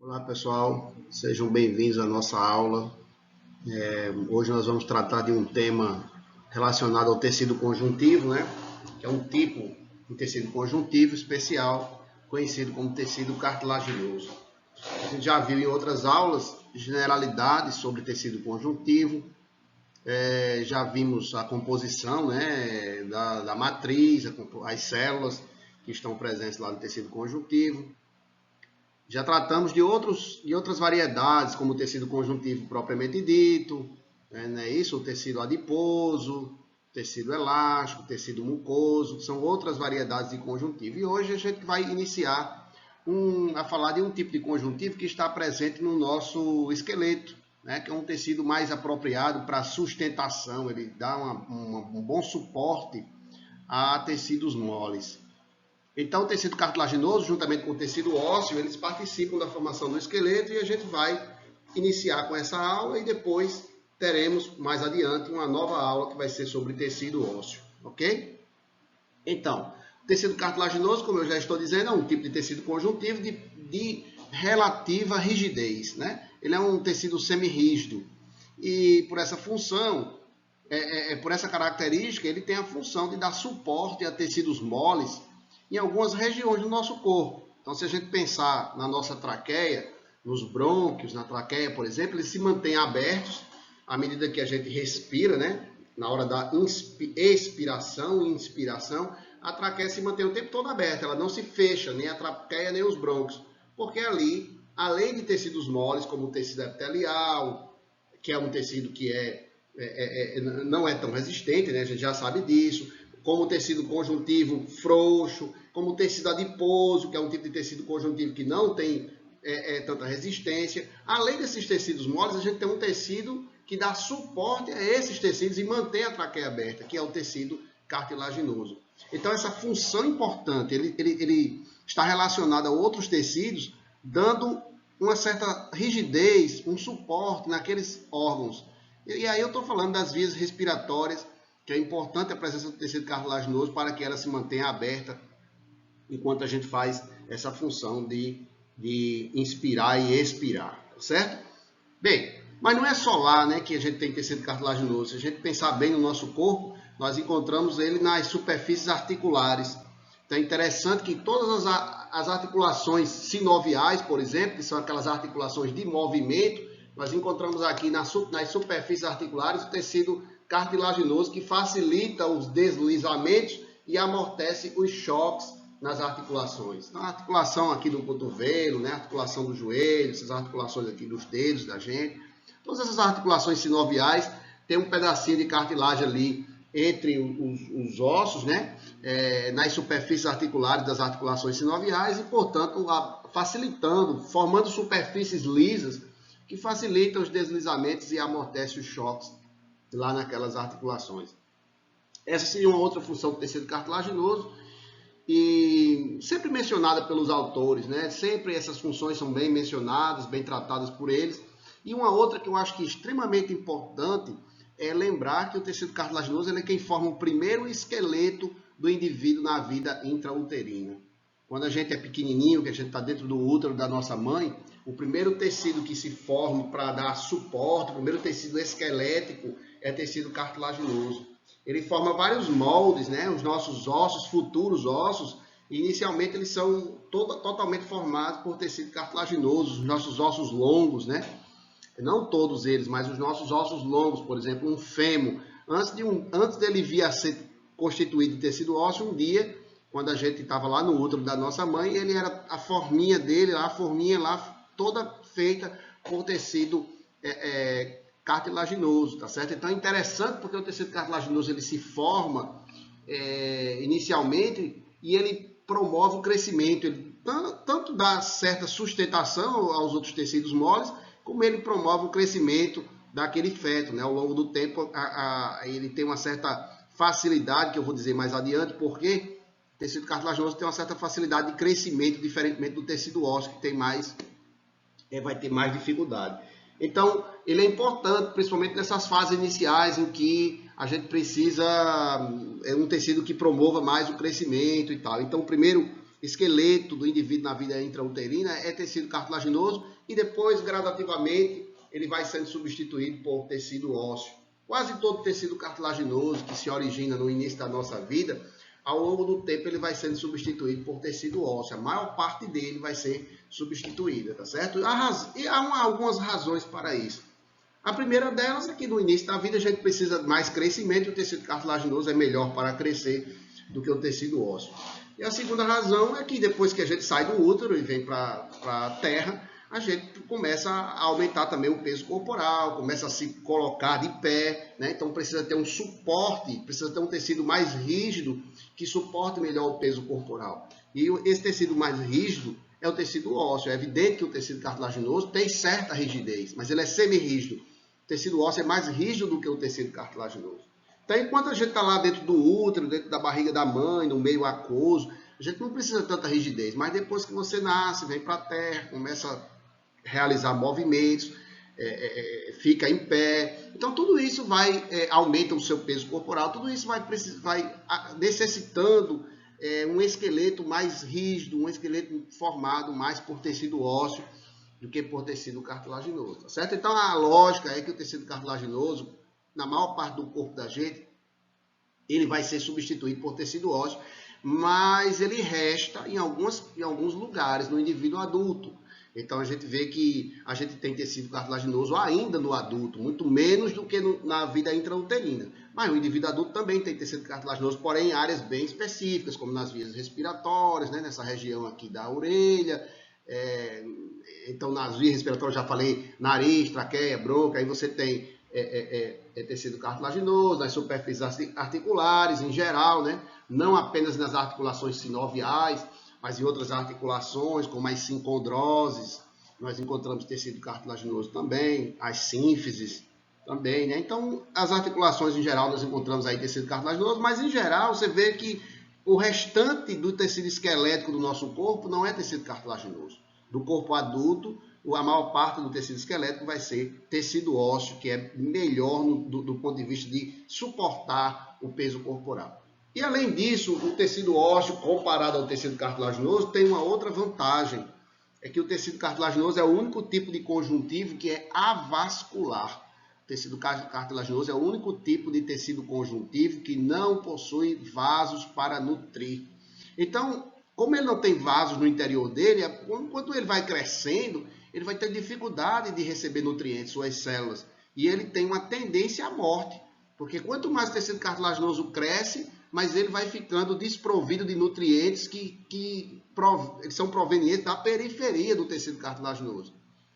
Olá pessoal, sejam bem-vindos à nossa aula. Hoje nós vamos tratar de um tema relacionado ao tecido conjuntivo, né? Que é um tipo de tecido conjuntivo especial, conhecido como tecido cartilaginoso. A gente já viu em outras aulas generalidades sobre tecido conjuntivo, já vimos a composição, né, da matriz, as células que estão presentes lá no tecido conjuntivo. Já tratamos de outras variedades, como o tecido conjuntivo propriamente dito, né, isso, o tecido adiposo, tecido elástico, tecido mucoso, que são outras variedades de conjuntivo. E hoje a gente vai iniciar a falar de um tipo de conjuntivo que está presente no nosso esqueleto, né, que é um tecido mais apropriado para sustentação, ele dá um bom suporte a tecidos moles. Então, o tecido cartilaginoso, juntamente com o tecido ósseo, eles participam da formação do esqueleto e a gente vai iniciar com essa aula e depois teremos mais adiante uma nova aula que vai ser sobre tecido ósseo, ok? Então, o tecido cartilaginoso, como eu já estou dizendo, é um tipo de tecido conjuntivo de relativa rigidez, né? Ele é um tecido semirrígido e por essa função, por essa característica, ele tem a função de dar suporte a tecidos moles em algumas regiões do nosso corpo. Então, se a gente pensar na nossa traqueia, nos brônquios, na traqueia, por exemplo, eles se mantêm abertos à medida que a gente respira, né? Na hora da expiração e inspiração, a traqueia se mantém o tempo todo aberta, ela não se fecha, nem a traqueia, nem os brônquios, porque ali, além de tecidos moles, como o tecido epitelial, que é um tecido que não é tão resistente, né? A gente já sabe disso, como o tecido conjuntivo frouxo, como o tecido adiposo, que é um tipo de tecido conjuntivo que não tem tanta resistência. Além desses tecidos moles, a gente tem um tecido que dá suporte a esses tecidos e mantém a traqueia aberta, que é o tecido cartilaginoso. Então, essa função importante, ele está relacionado a outros tecidos, dando uma certa rigidez, um suporte naqueles órgãos. E aí eu estou falando das vias respiratórias, que é importante a presença do tecido cartilaginoso para que ela se mantenha aberta enquanto a gente faz essa função de inspirar e expirar, certo? Bem, mas não é só lá, né, que a gente tem tecido cartilaginoso. Se a gente pensar bem no nosso corpo, nós encontramos ele nas superfícies articulares. Então é interessante que todas as articulações sinoviais, por exemplo, que são aquelas articulações de movimento, nós encontramos aqui nas superfícies articulares o tecido cartilaginoso que facilita os deslizamentos e amortece os choques nas articulações. Então, a articulação aqui do cotovelo, né, a articulação do joelho, essas articulações aqui dos dedos da gente, todas essas articulações sinoviais tem um pedacinho de cartilagem ali entre os ossos, né, nas superfícies articulares das articulações sinoviais e, portanto, facilitando, formando superfícies lisas que facilitam os deslizamentos e amortecem os choques lá naquelas articulações. Essa seria uma outra função do tecido cartilaginoso e sempre mencionada pelos autores, né? Sempre essas funções são bem mencionadas, bem tratadas por eles. E uma outra que eu acho que é extremamente importante é lembrar que o tecido cartilaginoso ele é quem forma o primeiro esqueleto do indivíduo na vida intrauterina. Quando a gente é pequenininho, que a gente está dentro do útero da nossa mãe, o primeiro tecido que se forma para dar suporte, o primeiro tecido esquelético é tecido cartilaginoso. Ele forma vários moldes, né? Os nossos ossos, futuros ossos, inicialmente eles são totalmente formados por tecido cartilaginoso, os nossos ossos longos, né? Não todos eles, mas os nossos ossos longos, por exemplo, um fêmur. Antes dele vir a ser constituído de tecido ósseo, um dia, quando a gente estava lá no útero da nossa mãe, ele era a forminha dele, a forminha lá toda feita por tecido cartilaginoso, tá certo? Então é interessante porque o tecido cartilaginoso ele se forma inicialmente e ele promove o crescimento, ele tanto dá certa sustentação aos outros tecidos moles, como ele promove o crescimento daquele feto, né? Ao longo do tempo ele tem uma certa facilidade, que eu vou dizer mais adiante, porque o tecido cartilaginoso tem uma certa facilidade de crescimento, diferentemente do tecido ósseo, que vai ter mais dificuldade. Então, ele é importante, principalmente nessas fases iniciais em que a gente precisa um tecido que promova mais o crescimento e tal. Então, o primeiro esqueleto do indivíduo na vida intrauterina é tecido cartilaginoso e depois, gradativamente, ele vai sendo substituído por tecido ósseo. Quase todo tecido cartilaginoso que se origina no início da nossa vida, ao longo do tempo ele vai sendo substituído por tecido ósseo. A maior parte dele vai ser substituída, tá certo? E há algumas razões para isso. A primeira delas é que no início da vida a gente precisa de mais crescimento e o tecido cartilaginoso é melhor para crescer do que o tecido ósseo. E a segunda razão é que depois que a gente sai do útero e vem para a terra, a gente começa a aumentar também o peso corporal, começa a se colocar de pé, né? Então precisa ter um suporte, precisa ter um tecido mais rígido que suporte melhor o peso corporal. E esse tecido mais rígido é o tecido ósseo. É evidente que o tecido cartilaginoso tem certa rigidez, mas ele é semi-rígido. O tecido ósseo é mais rígido do que o tecido cartilaginoso. Então, enquanto a gente está lá dentro do útero, dentro da barriga da mãe, no meio aquoso, a gente não precisa de tanta rigidez. Mas depois que você nasce, vem para a terra, começa a realizar movimentos, fica em pé. Então, tudo isso aumenta o seu peso corporal, tudo isso vai necessitando um esqueleto mais rígido, um esqueleto formado mais por tecido ósseo do que por tecido cartilaginoso, tá certo? Então, a lógica é que o tecido cartilaginoso, na maior parte do corpo da gente, ele vai ser substituído por tecido ósseo, mas ele resta em alguns lugares no indivíduo adulto. Então, a gente vê que a gente tem tecido cartilaginoso ainda no adulto, muito menos do que na vida intrauterina. Mas o indivíduo adulto também tem tecido cartilaginoso, porém em áreas bem específicas, como nas vias respiratórias, né, nessa região aqui da orelha. Então, nas vias respiratórias, já falei, nariz, traqueia, bronca, aí você tem tecido cartilaginoso, nas superfícies articulares em geral, né? Não apenas nas articulações sinoviais, mas em outras articulações, como as sincondroses, nós encontramos tecido cartilaginoso também, as sínfises também, né? Então, as articulações em geral nós encontramos aí tecido cartilaginoso, mas em geral você vê que o restante do tecido esquelético do nosso corpo não é tecido cartilaginoso. Do corpo adulto, a maior parte do tecido esquelético vai ser tecido ósseo, que é melhor do ponto de vista de suportar o peso corporal. E além disso, o tecido ósseo, comparado ao tecido cartilaginoso, tem uma outra vantagem. É que o tecido cartilaginoso é o único tipo de conjuntivo que é avascular. O tecido cartilaginoso é o único tipo de tecido conjuntivo que não possui vasos para nutrir. Então, como ele não tem vasos no interior dele, quando ele vai crescendo, ele vai ter dificuldade de receber nutrientes, suas células. E ele tem uma tendência à morte. Porque quanto mais o tecido cartilaginoso cresce, mas ele vai ficando desprovido de nutrientes que são provenientes da periferia do tecido cartilaginoso.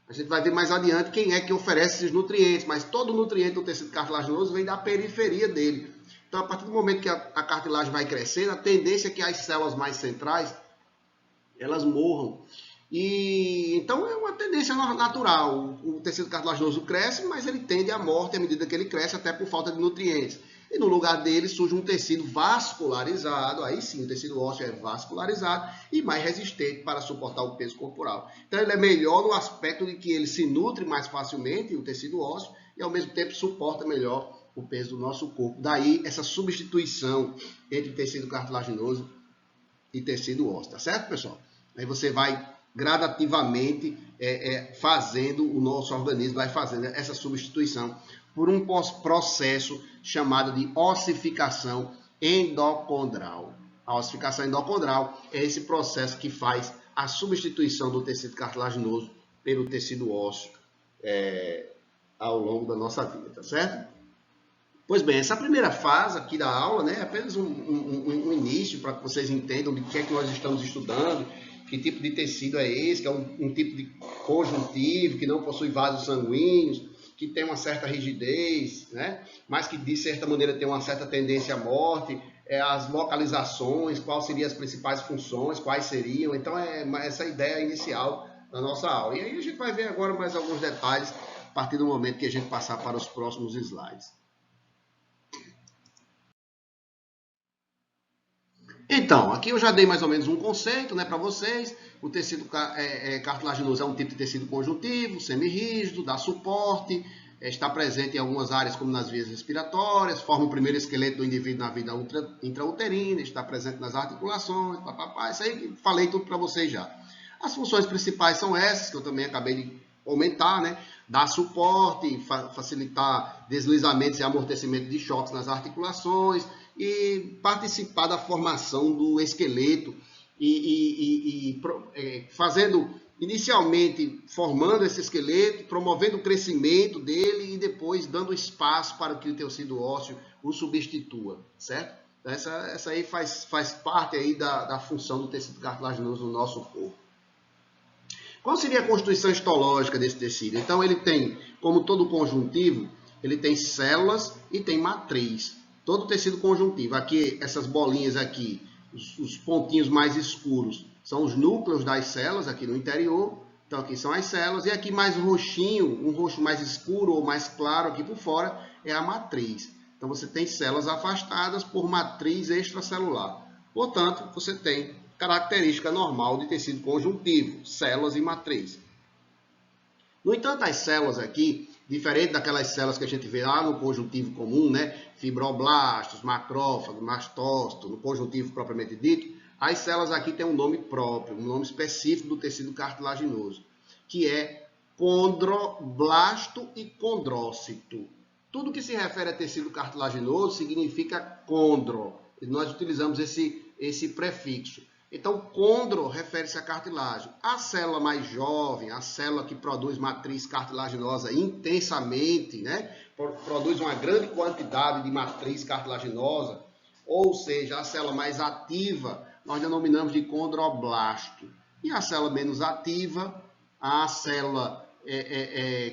A gente vai ver mais adiante quem é que oferece esses nutrientes, mas todo nutriente do tecido cartilaginoso vem da periferia dele. Então, a partir do momento que a cartilagem vai crescendo, a tendência é que as células mais centrais, elas morram. E então é uma tendência natural. O tecido cartilaginoso cresce, mas ele tende à morte à medida que ele cresce, até por falta de nutrientes. E no lugar dele surge um tecido vascularizado, aí sim o tecido ósseo é vascularizado e mais resistente para suportar o peso corporal. Então ele é melhor no aspecto de que ele se nutre mais facilmente, o tecido ósseo, e ao mesmo tempo suporta melhor o peso do nosso corpo. Daí essa substituição entre tecido cartilaginoso e tecido ósseo, tá certo, pessoal? Aí você vai gradativamente fazendo, o nosso organismo vai fazendo essa substituição por um processo chamado de ossificação endocondral. A ossificação endocondral é esse processo que faz a substituição do tecido cartilaginoso pelo tecido ósseo ao longo da nossa vida, tá certo? Pois bem, essa primeira fase aqui da aula, né, é apenas um início para que vocês entendam de que é que nós estamos estudando, que tipo de tecido é esse, que é um tipo de conjuntivo, que não possui vasos sanguíneos, que tem uma certa rigidez, né? Mas que de certa maneira tem uma certa tendência à morte, as localizações, quais seriam as principais funções, quais seriam. Então é essa ideia inicial da nossa aula. E aí a gente vai ver agora mais alguns detalhes a partir do momento que a gente passar para os próximos slides. Então, aqui eu já dei mais ou menos um conceito, né, para vocês. O tecido cartilaginoso é um tipo de tecido conjuntivo, semirrígido, dá suporte, está presente em algumas áreas, como nas vias respiratórias, forma o primeiro esqueleto do indivíduo na vida intrauterina, está presente nas articulações, papapá, isso aí falei tudo para vocês já. As funções principais são essas, que eu também acabei de comentar, né? Dar suporte, facilitar deslizamentos e amortecimento de choques nas articulações e participar da formação do esqueleto fazendo, inicialmente, formando esse esqueleto, promovendo o crescimento dele e depois dando espaço para que o tecido ósseo o substitua, certo? Então, essa aí faz parte aí da função do tecido cartilaginoso no nosso corpo. Qual seria a constituição histológica desse tecido? Então, ele tem, como todo conjuntivo, ele tem células e tem matriz. Todo tecido conjuntivo. Aqui, essas bolinhas aqui, os pontinhos mais escuros, são os núcleos das células aqui no interior. Então, aqui são as células. E aqui mais roxinho, um roxo mais escuro ou mais claro aqui por fora, é a matriz. Então, você tem células afastadas por matriz extracelular. Portanto, você tem característica normal de tecido conjuntivo, células e matriz. No entanto, as células aqui, diferente daquelas células que a gente vê lá no conjuntivo comum, né? Fibroblastos, macrófagos, mastócito, no conjuntivo propriamente dito, as células aqui têm um nome próprio, um nome específico do tecido cartilaginoso, que é condroblasto e condrócito. Tudo que se refere a tecido cartilaginoso significa condro. Nós utilizamos esse prefixo. Então, condro refere-se à cartilagem. A célula mais jovem, a célula que produz matriz cartilaginosa intensamente, né? Produz uma grande quantidade de matriz cartilaginosa, ou seja, a célula mais ativa, nós denominamos de condroblasto. E a célula menos ativa, a célula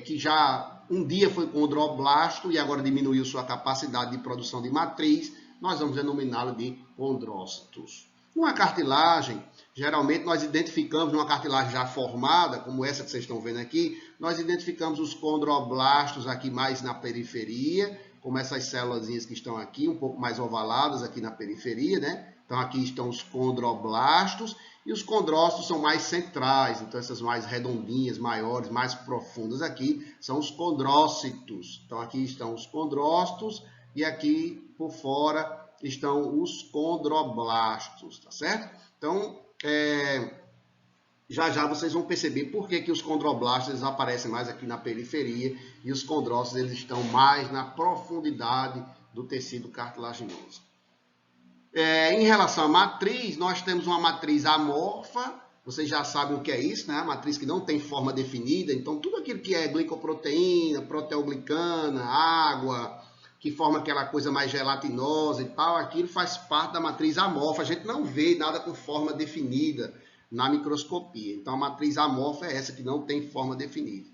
que já um dia foi condroblasto e agora diminuiu sua capacidade de produção de matriz, nós vamos denominá-la de condrócitos. Uma cartilagem, geralmente nós identificamos numa cartilagem já formada, como essa que vocês estão vendo aqui, nós identificamos os condroblastos aqui mais na periferia, como essas células que estão aqui, um pouco mais ovaladas aqui na periferia, né? Então aqui estão os condroblastos e os condrócitos são mais centrais, então essas mais redondinhas, maiores, mais profundas aqui são os condrócitos. Então aqui estão os condrócitos e aqui por fora estão os condroblastos, tá certo? Então, já vocês vão perceber por que os condroblastos eles aparecem mais aqui na periferia e os condrócitos eles estão mais na profundidade do tecido cartilaginoso. Em relação à matriz, nós temos uma matriz amorfa, vocês já sabem o que é isso, né? A matriz que não tem forma definida, então tudo aquilo que é glicoproteína, proteoglicana, água, que forma aquela coisa mais gelatinosa e tal, aquilo faz parte da matriz amorfa. A gente não vê nada com forma definida na microscopia. Então, a matriz amorfa é essa que não tem forma definida.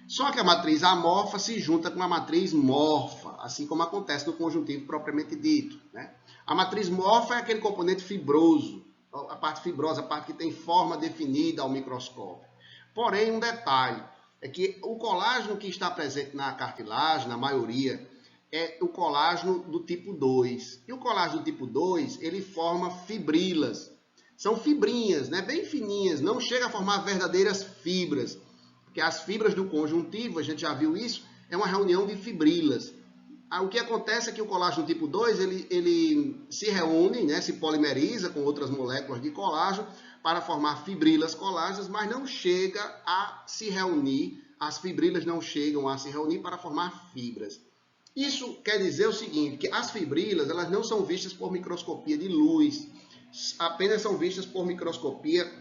Só que a matriz amorfa se junta com a matriz morfa, assim como acontece no conjuntivo propriamente dito, né? A matriz morfa é aquele componente fibroso, a parte fibrosa, a parte que tem forma definida ao microscópio. Porém, um detalhe, é que o colágeno que está presente na cartilagem, na maioria, é o colágeno do tipo 2. E o colágeno do tipo 2, ele forma fibrilas. São fibrinhas, né? Bem fininhas, não chega a formar verdadeiras fibras. Porque as fibras do conjuntivo, a gente já viu isso, é uma reunião de fibrilas. O que acontece é que o colágeno tipo 2, ele se reúne, né? Se polimeriza com outras moléculas de colágeno para formar fibrilas colágenas, mas não chega a se reunir, as fibrilas não chegam a se reunir para formar fibras. Isso quer dizer o seguinte, que as fibrilas elas não são vistas por microscopia de luz, apenas são vistas por microscopia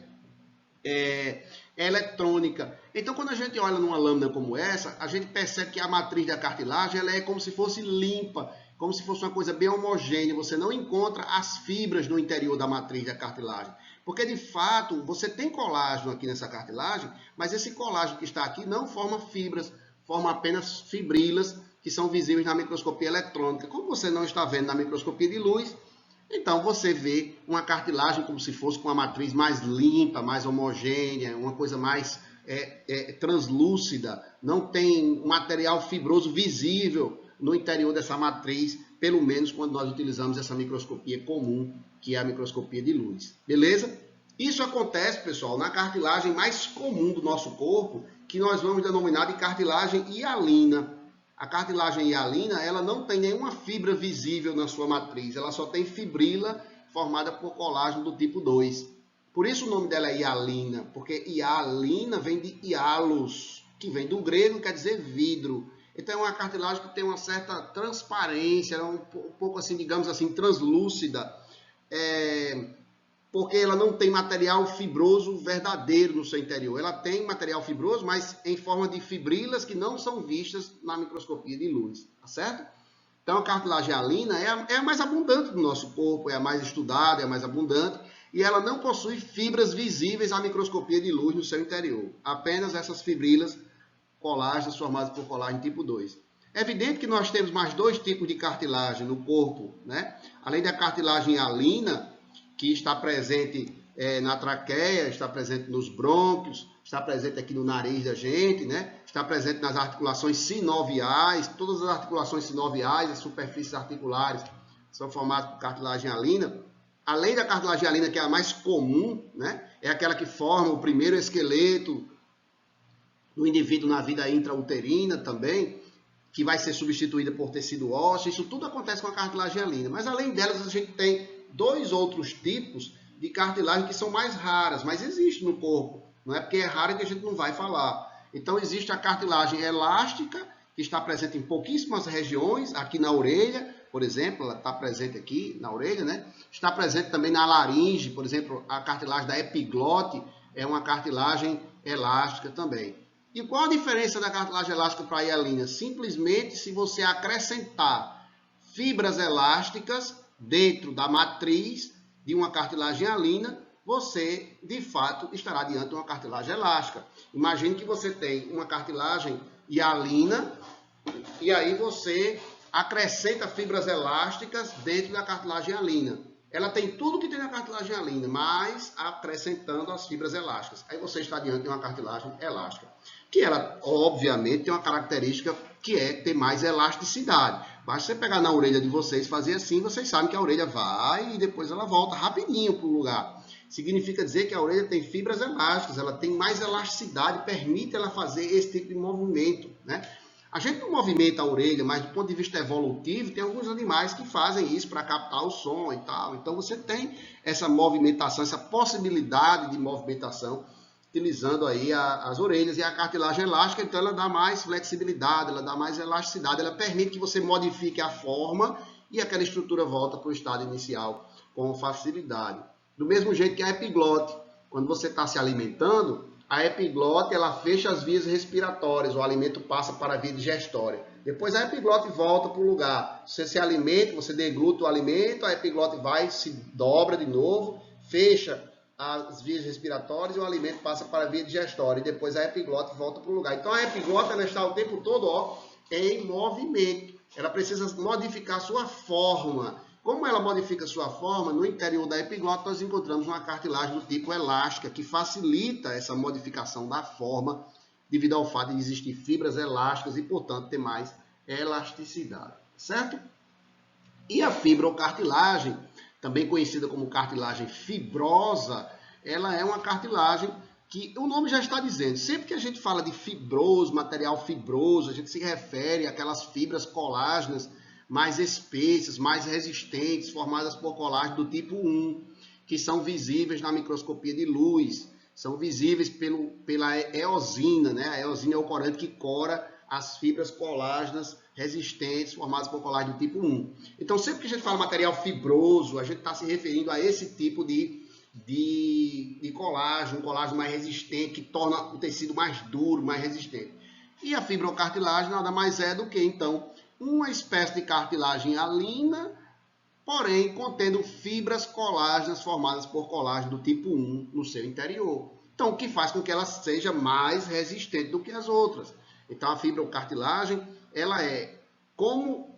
eletrônica. Então, quando a gente olha numa lâmina como essa, a gente percebe que a matriz da cartilagem ela é como se fosse limpa, como se fosse uma coisa bem homogênea. Você não encontra as fibras no interior da matriz da cartilagem. Porque, de fato, você tem colágeno aqui nessa cartilagem, mas esse colágeno que está aqui não forma fibras, forma apenas fibrilas, que são visíveis na microscopia eletrônica. Como você não está vendo na microscopia de luz, então você vê uma cartilagem como se fosse com uma matriz mais limpa, mais homogênea, uma coisa mais translúcida. Não tem um material fibroso visível no interior dessa matriz, pelo menos quando nós utilizamos essa microscopia comum, que é a microscopia de luz. Beleza? Isso acontece, pessoal, na cartilagem mais comum do nosso corpo, que nós vamos denominar de cartilagem hialina. A cartilagem hialina, ela não tem nenhuma fibra visível na sua matriz, ela só tem fibrila formada por colágeno do tipo 2. Por isso o nome dela é hialina, porque hialina vem de hialos, que vem do grego e quer dizer vidro. Então é uma cartilagem que tem uma certa transparência, é um pouco assim, digamos assim, translúcida, porque ela não tem material fibroso verdadeiro no seu interior. Ela tem material fibroso, mas em forma de fibrilas que não são vistas na microscopia de luz, tá certo? Então a cartilagem hialina é a mais abundante do nosso corpo, é a mais estudada, é a mais abundante, e ela não possui fibras visíveis à microscopia de luz no seu interior. Apenas essas fibrilas colágenas formadas por colágeno tipo 2. É evidente que nós temos mais dois tipos de cartilagem no corpo, né? Além da cartilagem hialina, que está presente na traqueia, está presente nos brônquios, está presente aqui no nariz da gente, né? Está presente nas articulações sinoviais, todas as articulações sinoviais, as superfícies articulares são formadas por cartilagem hialina. Além da cartilagem hialina, que é a mais comum, né? É aquela que forma o primeiro esqueleto do indivíduo na vida intrauterina também, que vai ser substituída por tecido ósseo. Isso tudo acontece com a cartilagem hialina. Mas além delas, a gente tem dois outros tipos de cartilagem que são mais raras, mas existem no corpo. Não é porque é rara que a gente não vai falar. Então existe a cartilagem elástica, que está presente em pouquíssimas regiões, aqui na orelha, por exemplo, ela está presente aqui na orelha, né? Está presente também na laringe, por exemplo, a cartilagem da epiglote é uma cartilagem elástica também. E qual a diferença da cartilagem elástica para a hialina? Simplesmente se você acrescentar fibras elásticas dentro da matriz de uma cartilagem hialina, você, de fato, estará diante de uma cartilagem elástica. Imagine que você tem uma cartilagem hialina e aí você acrescenta fibras elásticas dentro da cartilagem hialina. Ela tem tudo que tem na cartilagem hialina, mas acrescentando as fibras elásticas. Aí você está diante de uma cartilagem elástica, que ela, obviamente, tem uma característica que é ter mais elasticidade. Basta você pegar na orelha de vocês, fazer assim, vocês sabem que a orelha vai e depois ela volta rapidinho para o lugar. Significa dizer que a orelha tem fibras elásticas, ela tem mais elasticidade, permite ela fazer esse tipo de movimento, né? A gente não movimenta a orelha, mas do ponto de vista evolutivo, tem alguns animais que fazem isso para captar o som e tal. Então você tem essa movimentação, essa possibilidade de movimentação, utilizando aí as orelhas e a cartilagem elástica, então ela dá mais flexibilidade, ela dá mais elasticidade, ela permite que você modifique a forma e aquela estrutura volta para o estado inicial com facilidade. Do mesmo jeito que a epiglote, quando você está se alimentando, a epiglote ela fecha as vias respiratórias, o alimento passa para a via digestória. Depois a epiglote volta para o lugar. Você se alimenta, você degluta o alimento, a epiglote vai, se dobra de novo, fecha as vias respiratórias e o alimento passa para a via digestória. E depois a epiglote volta para o lugar. Então a epiglote ela está o tempo todo em movimento. Ela precisa modificar sua forma. Como ela modifica sua forma, no interior da epiglote nós encontramos uma cartilagem do tipo elástica, que facilita essa modificação da forma, devido ao fato de existir fibras elásticas e, portanto, ter mais elasticidade, certo? E a fibrocartilagem, também conhecida como cartilagem fibrosa, ela é uma cartilagem que o nome já está dizendo. Sempre que a gente fala de fibroso, material fibroso, a gente se refere àquelas fibras colágenas mais espessas, mais resistentes, formadas por colágeno do tipo 1, que são visíveis na microscopia de luz, são visíveis pela eosina, né? A eosina é o corante que cora as fibras colágenas resistentes, formadas por colágeno do tipo 1. Então, sempre que a gente fala material fibroso, a gente está se referindo a esse tipo de colágeno, um colágeno mais resistente, que torna o tecido mais duro, mais resistente. E a fibrocartilagem nada mais é do que, então, uma espécie de cartilagem hialina, porém contendo fibras colágenas formadas por colágeno do tipo 1 no seu interior. Então, o que faz com que ela seja mais resistente do que as outras. Então, a fibrocartilagem, ela é como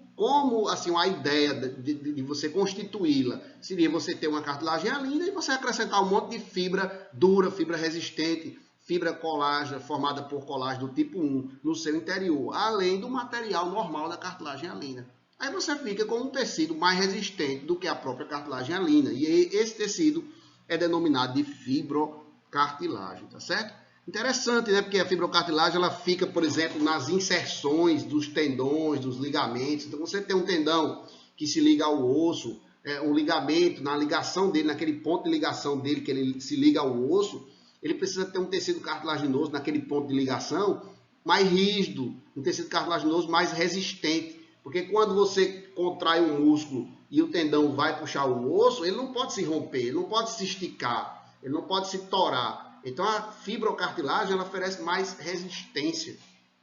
assim, a ideia de você constituí-la seria você ter uma cartilagem hialina e você acrescentar um monte de fibra dura, fibra resistente, fibra colágena formada por colágeno do tipo 1 no seu interior, além do material normal da cartilagem hialina. Aí você fica com um tecido mais resistente do que a própria cartilagem hialina. E esse tecido é denominado de fibrocartilagem, tá certo? Interessante, né? Porque a fibrocartilagem ela fica, por exemplo, nas inserções dos tendões, dos ligamentos. Então, você tem um tendão que se liga ao osso, um ligamento, na ligação dele, naquele ponto de ligação dele que ele se liga ao osso, ele precisa ter um tecido cartilaginoso naquele ponto de ligação mais rígido, um tecido cartilaginoso mais resistente. Porque quando você contrai o músculo e o tendão vai puxar o osso, ele não pode se romper, ele não pode se esticar, ele não pode se torar. Então a fibrocartilagem ela oferece mais resistência,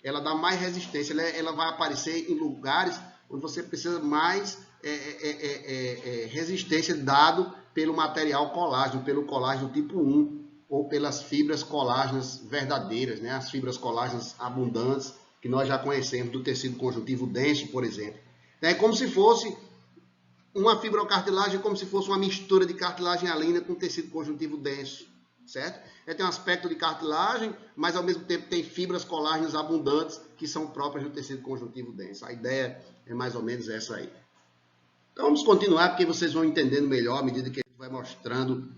ela dá mais resistência, ela vai aparecer em lugares onde você precisa mais resistência dado pelo material colágeno, pelo colágeno tipo 1 ou pelas fibras colágenas verdadeiras, né? As fibras colágenas abundantes que nós já conhecemos do tecido conjuntivo denso, por exemplo. É como se fosse uma fibrocartilagem, como se fosse uma mistura de cartilagem hialina com tecido conjuntivo denso, certo? Tem um aspecto de cartilagem, mas ao mesmo tempo tem fibras colágenas abundantes que são próprias do tecido conjuntivo denso. A ideia é mais ou menos essa aí. Então vamos continuar, porque vocês vão entendendo melhor à medida que a gente vai mostrando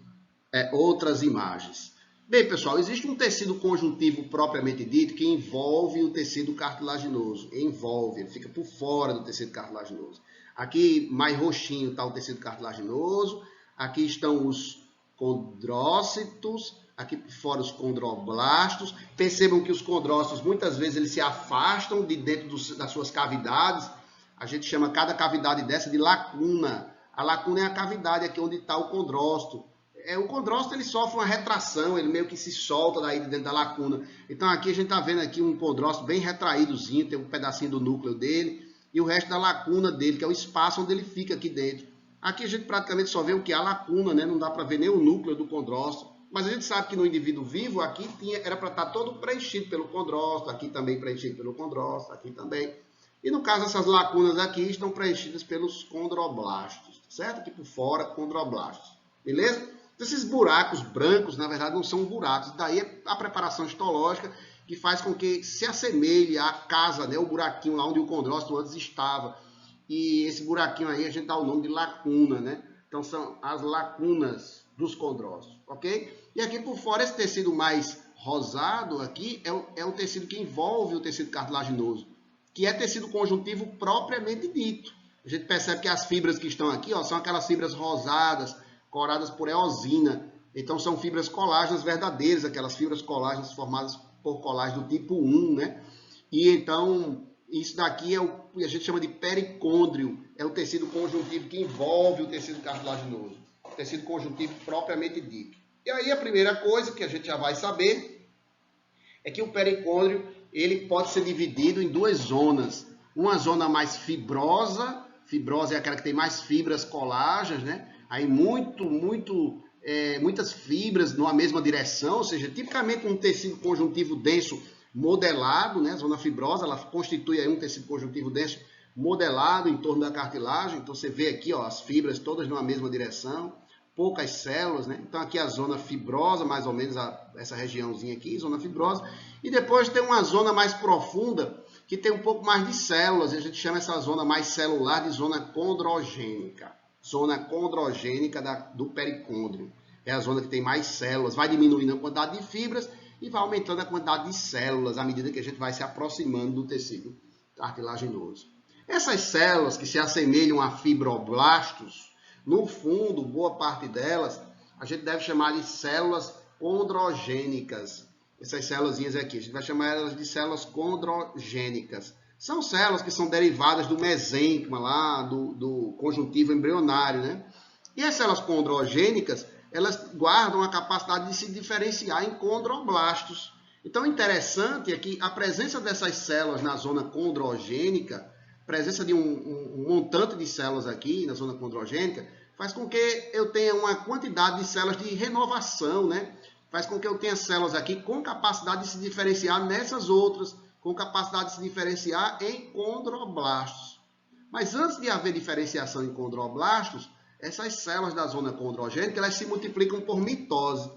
outras imagens. Bem, pessoal, existe um tecido conjuntivo propriamente dito que envolve o tecido cartilaginoso. Envolve, ele fica por fora do tecido cartilaginoso. Aqui, mais roxinho, está o tecido cartilaginoso. Aqui estão os condrócitos. Aqui por fora os condroblastos. Percebam que os condrócitos, muitas vezes, eles se afastam de dentro das suas cavidades. A gente chama cada cavidade dessa de lacuna. A lacuna é a cavidade aqui onde está o condrócito. O condrócito ele sofre uma retração, ele meio que se solta daí de dentro da lacuna. Então aqui a gente está vendo aqui um condrócito bem retraídozinho, tem um pedacinho do núcleo dele e o resto da lacuna dele, que é o espaço onde ele fica aqui dentro. Aqui a gente praticamente só vê o que é a lacuna, né? Não dá para ver nem o núcleo do condrócito. Mas a gente sabe que no indivíduo vivo aqui era para estar todo preenchido pelo condrócito, aqui também preenchido pelo condrócito, aqui também. E no caso essas lacunas aqui estão preenchidas pelos condroblastos, certo? Aqui por fora, condroblastos. Beleza? Esses buracos brancos, na verdade, não são buracos. Daí a preparação histológica que faz com que se assemelhe à casa, né, o buraquinho lá onde o condrócito antes estava. E esse buraquinho aí a gente dá o nome de lacuna, né? Então são as lacunas dos condrócitos, ok? E aqui por fora esse tecido mais rosado aqui é o tecido que envolve o tecido cartilaginoso, que é tecido conjuntivo propriamente dito. A gente percebe que as fibras que estão aqui, ó, são aquelas fibras rosadas, coradas por eosina. Então, são fibras colágenas verdadeiras, aquelas fibras colágenas formadas por colágeno do tipo 1, né? E então, isso daqui é o que a gente chama de pericôndrio, é o tecido conjuntivo que envolve o tecido cartilaginoso, o tecido conjuntivo propriamente dito. E aí, a primeira coisa que a gente já vai saber é que o pericôndrio ele pode ser dividido em duas zonas. Uma zona mais fibrosa, fibrosa é aquela que tem mais fibras colágenas, né? Aí muitas fibras numa mesma direção, ou seja, tipicamente um tecido conjuntivo denso modelado, né? A zona fibrosa, ela constitui aí um tecido conjuntivo denso modelado em torno da cartilagem. Então você vê aqui, ó, as fibras todas numa mesma direção, poucas células, né? Então aqui a zona fibrosa, mais ou menos essa regiãozinha aqui, zona fibrosa. E depois tem uma zona mais profunda, que tem um pouco mais de células, e a gente chama essa zona mais celular de zona condrogênica. Zona condrogênica do pericôndrio. É a zona que tem mais células, vai diminuindo a quantidade de fibras e vai aumentando a quantidade de células à medida que a gente vai se aproximando do tecido cartilaginoso. Essas células que se assemelham a fibroblastos, no fundo, boa parte delas, a gente deve chamar de células condrogênicas. Essas células aqui, a gente vai chamar elas de células condrogênicas. São células que são derivadas do mesênquima, lá, do conjuntivo embrionário, né? E as células condrogênicas, elas guardam a capacidade de se diferenciar em condroblastos. Então, interessante é que a presença dessas células na zona condrogênica, a presença de um montante de células aqui na zona condrogênica, faz com que eu tenha uma quantidade de células de renovação, né? Faz com que eu tenha células aqui com capacidade de se diferenciar nessas outras, com capacidade de se diferenciar em condroblastos. Mas antes de haver diferenciação em condroblastos, essas células da zona condrogênica, elas se multiplicam por mitose.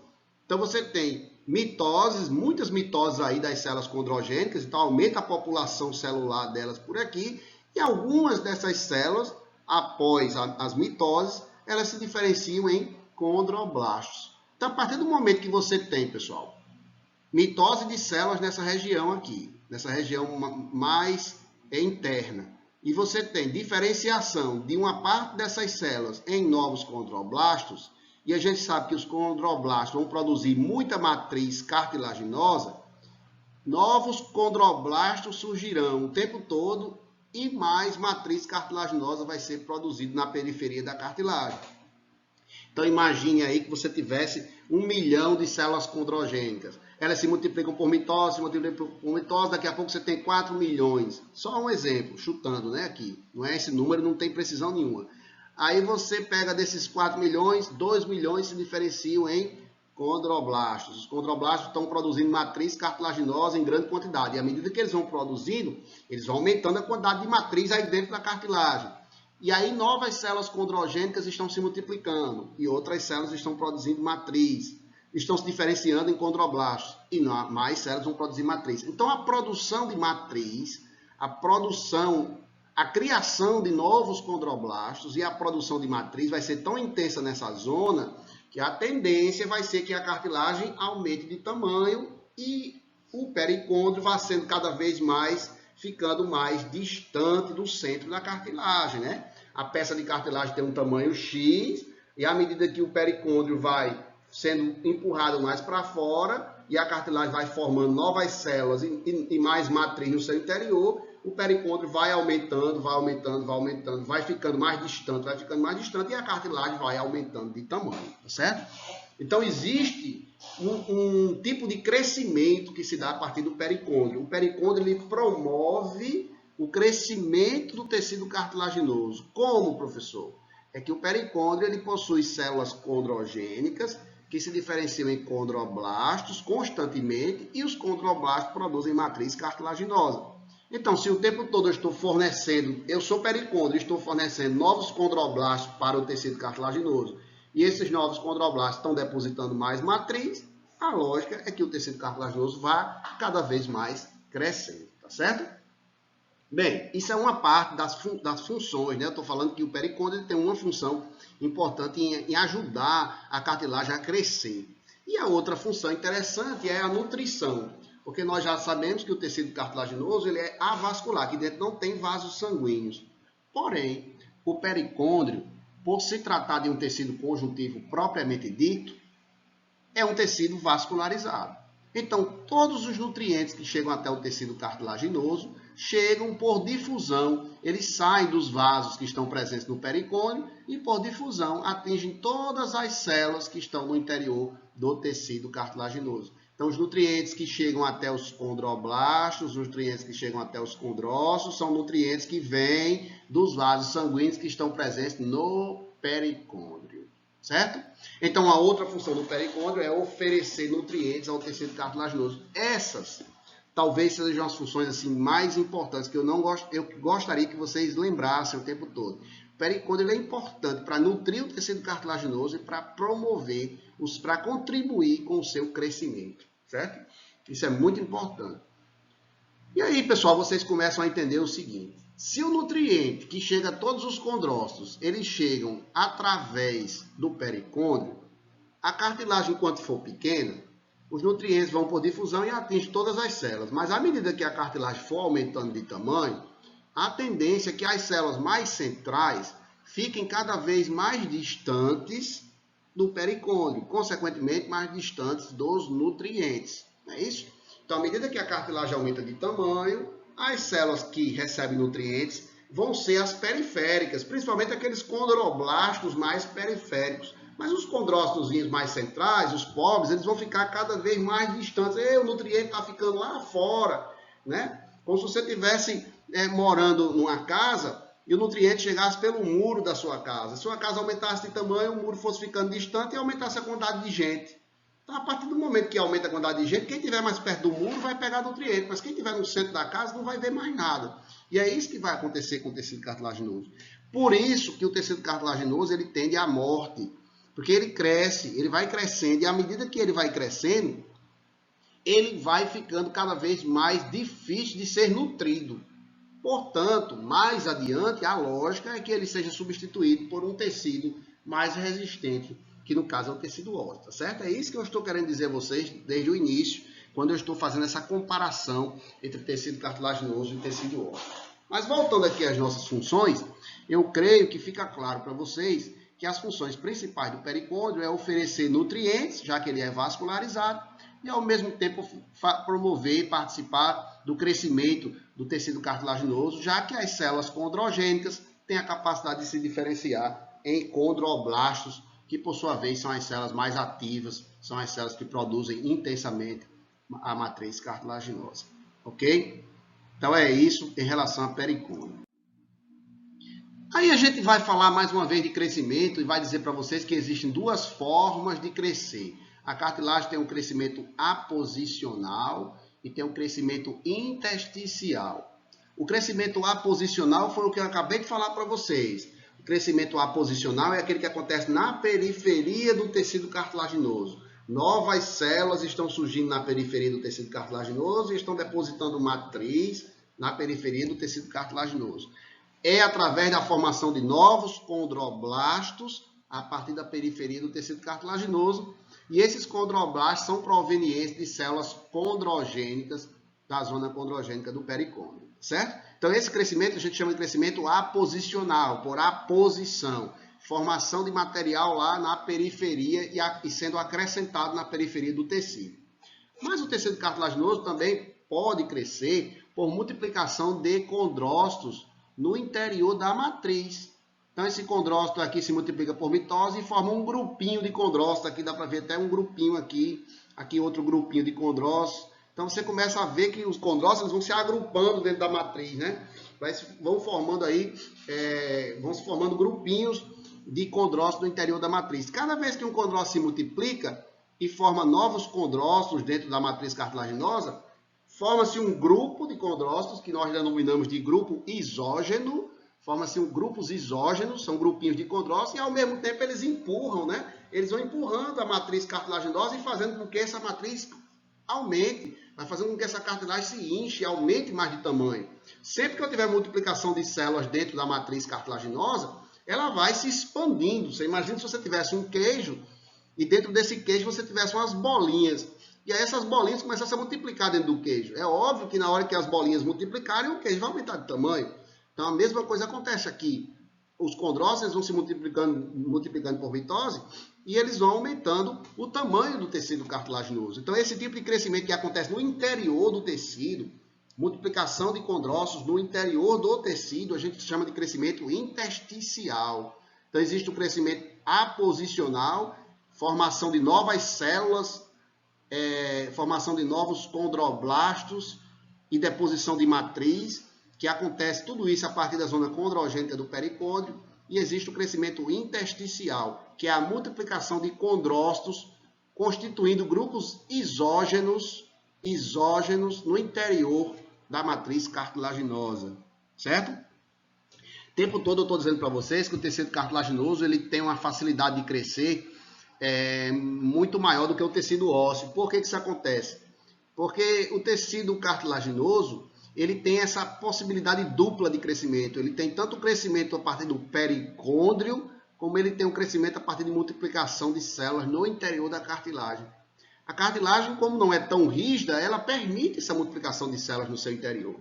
Então você tem mitoses, muitas mitoses aí das células condrogênicas, então aumenta a população celular delas por aqui, e algumas dessas células, após as mitoses, elas se diferenciam em condroblastos. Então, a partir do momento que você tem, pessoal, mitose de células nessa região aqui, nessa região mais interna. E você tem diferenciação de uma parte dessas células em novos condroblastos, e a gente sabe que os condroblastos vão produzir muita matriz cartilaginosa, novos condroblastos surgirão o tempo todo e mais matriz cartilaginosa vai ser produzida na periferia da cartilagem. Então imagine aí que você tivesse 1 milhão de células condrogênicas. Elas se multiplicam por mitose, daqui a pouco você tem 4 milhões. Só um exemplo, chutando, né, aqui. Não é esse número, não tem precisão nenhuma. Aí você pega desses 4 milhões, 2 milhões se diferenciam em condroblastos. Os condroblastos estão produzindo matriz cartilaginosa em grande quantidade. E à medida que eles vão produzindo, eles vão aumentando a quantidade de matriz aí dentro da cartilagem. E aí novas células condrogênicas estão se multiplicando. E outras células estão produzindo matriz. Estão se diferenciando em condroblastos. E mais células vão produzir matriz. Então a produção de matriz, a criação de novos condroblastos e a produção de matriz vai ser tão intensa nessa zona que a tendência vai ser que a cartilagem aumente de tamanho e o pericôndrio vá sendo cada vez mais, ficando mais distante do centro da cartilagem, né? A peça de cartilagem tem um tamanho X e à medida que o pericôndrio vai sendo empurrado mais para fora e a cartilagem vai formando novas células e mais matriz no seu interior, o pericôndrio vai aumentando, vai ficando mais distante e a cartilagem vai aumentando de tamanho, tá certo? Então existe um tipo de crescimento que se dá a partir do pericôndrio. O pericôndrio ele promove o crescimento do tecido cartilaginoso. Como, professor? É que o pericôndrio ele possui células condrogênicas que se diferenciam em condroblastos constantemente e os condroblastos produzem matriz cartilaginosa. Então, se o tempo todo eu estou fornecendo, eu sou pericôndrio, estou fornecendo novos condroblastos para o tecido cartilaginoso, e esses novos condroblastos estão depositando mais matriz, a lógica é que o tecido cartilaginoso vá cada vez mais crescendo, tá certo? Bem, isso é uma parte das funções, né? Eu estou falando que o pericôndrio tem uma função importante em ajudar a cartilagem a crescer. E a outra função interessante é a nutrição. Porque nós já sabemos que o tecido cartilaginoso ele é avascular, aqui dentro não tem vasos sanguíneos. Porém, o pericôndrio, por se tratar de um tecido conjuntivo propriamente dito, é um tecido vascularizado. Então, todos os nutrientes que chegam até o tecido cartilaginoso chegam por difusão, eles saem dos vasos que estão presentes no pericôndrio e por difusão atingem todas as células que estão no interior do tecido cartilaginoso. Então, os nutrientes que chegam até os condroblastos, os nutrientes que chegam até os condrócitos, são nutrientes que vêm dos vasos sanguíneos que estão presentes no pericôndrio, certo? Então, a outra função do pericôndrio é oferecer nutrientes ao tecido cartilaginoso. Essas, talvez sejam as funções assim, mais importantes, que eu gostaria que vocês lembrassem o tempo todo. O pericôndrio é importante para nutrir o tecido cartilaginoso e para promover, para contribuir com o seu crescimento, certo? Isso é muito importante. E aí, pessoal, vocês começam a entender o seguinte. Se o nutriente que chega a todos os condrócitos, eles chegam através do pericôndrio, a cartilagem, enquanto for pequena, os nutrientes vão por difusão e atingem todas as células. Mas à medida que a cartilagem for aumentando de tamanho, a tendência é que as células mais centrais fiquem cada vez mais distantes do pericôndrio, consequentemente mais distantes dos nutrientes. Não é isso? Então, à medida que a cartilagem aumenta de tamanho, as células que recebem nutrientes vão ser as periféricas, principalmente aqueles condroblastos mais periféricos. Mas os condrócitos mais centrais, os pobres, eles vão ficar cada vez mais distantes. O nutriente está ficando lá fora, né? Como se você estivesse morando numa casa e o nutriente chegasse pelo muro da sua casa. Se sua casa aumentasse de tamanho, o muro fosse ficando distante e aumentasse a quantidade de gente. Então, a partir do momento que aumenta a quantidade de gente, quem estiver mais perto do muro vai pegar nutriente, mas quem estiver no centro da casa não vai ver mais nada. E é isso que vai acontecer com o tecido cartilaginoso. Por isso que o tecido cartilaginoso ele tende à morte. Porque ele cresce, ele vai crescendo, e à medida que ele vai crescendo, ele vai ficando cada vez mais difícil de ser nutrido. Portanto, mais adiante, a lógica é que ele seja substituído por um tecido mais resistente, que no caso é o tecido ósseo, tá certo? É isso que eu estou querendo dizer a vocês desde o início, quando eu estou fazendo essa comparação entre tecido cartilaginoso e tecido ósseo. Mas voltando aqui às nossas funções, eu creio que fica claro para vocês que as funções principais do pericôndrio é oferecer nutrientes, já que ele é vascularizado, e ao mesmo tempo promover e participar do crescimento do tecido cartilaginoso, já que as células condrogênicas têm a capacidade de se diferenciar em condroblastos, que por sua vez são as células mais ativas, são as células que produzem intensamente a matriz cartilaginosa. Ok? Então é isso em relação a pericôndrio. Aí a gente vai falar mais uma vez de crescimento e vai dizer para vocês que existem duas formas de crescer. A cartilagem tem um crescimento aposicional e tem um crescimento intersticial. O crescimento aposicional foi o que eu acabei de falar para vocês. O crescimento aposicional é aquele que acontece na periferia do tecido cartilaginoso. Novas células estão surgindo na periferia do tecido cartilaginoso e estão depositando matriz na periferia do tecido cartilaginoso. É através da formação de novos condroblastos a partir da periferia do tecido cartilaginoso. E esses condroblastos são provenientes de células condrogênicas da zona condrogênica do pericôndrio, certo? Então esse crescimento a gente chama de crescimento aposicional, por aposição. Formação de material lá na periferia e sendo acrescentado na periferia do tecido. Mas o tecido cartilaginoso também pode crescer por multiplicação de condrócitos no interior da matriz. Então esse condrócito aqui se multiplica por mitose e forma um grupinho de condrócitos. Aqui dá para ver até um grupinho aqui outro grupinho de condrócitos. Então você começa a ver que os condrócitos vão se agrupando dentro da matriz, né? Vão se formando grupinhos de condrócitos no interior da matriz. Cada vez que um condrócito se multiplica e forma novos condrócitos dentro da matriz cartilaginosa, forma-se um grupo de condrócitos que nós denominamos de grupo isógeno. Forma-se grupos isógenos, são grupinhos de condrócitos, e ao mesmo tempo eles empurram, né? Eles vão empurrando a matriz cartilaginosa e fazendo com que essa matriz aumente, vai fazendo com que essa cartilagem se inche, aumente mais de tamanho. Sempre que eu tiver multiplicação de células dentro da matriz cartilaginosa, ela vai se expandindo. Você imagina se você tivesse um queijo e dentro desse queijo você tivesse umas bolinhas. E aí essas bolinhas começam a se multiplicar dentro do queijo. É óbvio que na hora que as bolinhas multiplicarem, o queijo vai aumentar de tamanho. Então a mesma coisa acontece aqui. Os condrócitos vão se multiplicando por mitose e eles vão aumentando o tamanho do tecido cartilaginoso. Então esse tipo de crescimento que acontece no interior do tecido, multiplicação de condrócitos no interior do tecido, a gente chama de crescimento intersticial. Então existe o crescimento aposicional, formação de novas células, formação de novos condroblastos e deposição de matriz, que acontece tudo isso a partir da zona condrogênica do pericôndrio, e existe o crescimento intersticial, que é a multiplicação de condrócitos constituindo grupos isógenos no interior da matriz cartilaginosa, certo? O tempo todo eu estou dizendo para vocês que o tecido cartilaginoso ele tem uma facilidade de crescer muito maior do que o tecido ósseo. Por que isso acontece? Porque o tecido cartilaginoso ele tem essa possibilidade dupla de crescimento. Ele tem tanto o crescimento a partir do pericôndrio, como ele tem o crescimento a partir de multiplicação de células no interior da cartilagem. A cartilagem, como não é tão rígida, ela permite essa multiplicação de células no seu interior.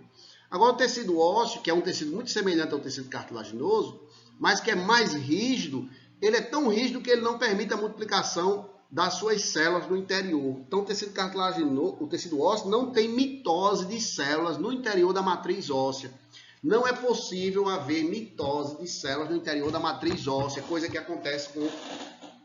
Agora, o tecido ósseo, que é um tecido muito semelhante ao tecido cartilaginoso, mas que é mais rígido, ele é tão rígido que ele não permite a multiplicação das suas células no interior. Então, o tecido cartilaginoso, o tecido ósseo não tem mitose de células no interior da matriz óssea. Não é possível haver mitose de células no interior da matriz óssea, coisa que acontece com